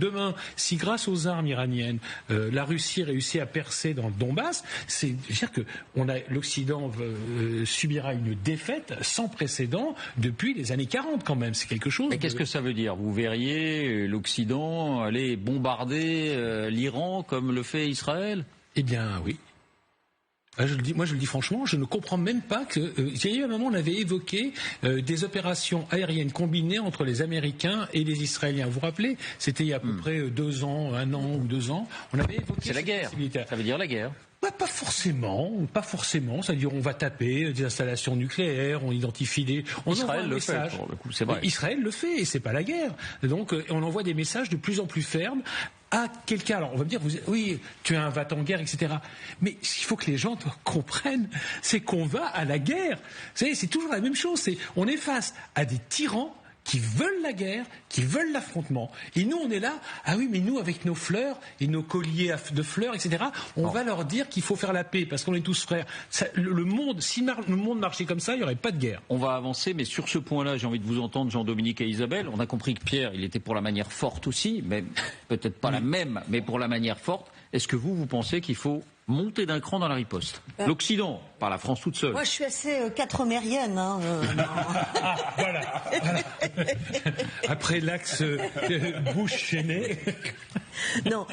demain, si grâce aux armes iraniennes, la Russie réussit à percer dans le Donbass, c'est-à-dire que l'Occident subira une défaite sans précédent depuis les années 40 quand même. C'est quelque chose. Mais qu'est-ce que ça veut dire? Vous verriez l'Occident aller bombarder l'Iran comme le fait Israël? Eh bien, oui. Moi, je le dis franchement, je ne comprends même pas que. Il y a eu un moment, on avait évoqué des opérations aériennes combinées entre les Américains et les Israéliens. Vous vous rappelez? C'était il y a à peu près 2 ans, 1 an ou 2 ans. On avait évoqué. C'est la guerre. Ça veut dire la guerre. Pas forcément. C'est-à-dire, on va taper des installations nucléaires, on identifie des. Israël le fait, pour le coup, c'est vrai. Israël le fait, et c'est pas la guerre. Donc, on envoie des messages de plus en plus fermes à quelqu'un. Alors, on va me dire, oui, tu es un va-t-en-guerre, etc. Mais ce qu'il faut que les gens comprennent, c'est qu'on va à la guerre. Vous savez, c'est toujours la même chose. On est face à des tyrans qui veulent la guerre, qui veulent l'affrontement. Et nous, on est là, ah oui, mais nous, avec nos fleurs et nos colliers de fleurs, etc., on va leur dire qu'il faut faire la paix, parce qu'on est tous frères. Le monde, si le monde marchait comme ça, il n'y aurait pas de guerre. On va avancer, mais sur ce point-là, j'ai envie de vous entendre, Jean-Dominique et Isabelle. On a compris que Pierre, il était pour la manière forte aussi, mais peut-être pas la même, mais pour la manière forte. Est-ce que vous pensez qu'il faut monter d'un cran dans la riposte? L'Occident, par la France toute seule. Moi, je suis assez quatromérienne. Voilà. Après l'axe Bush-Cheney. Non.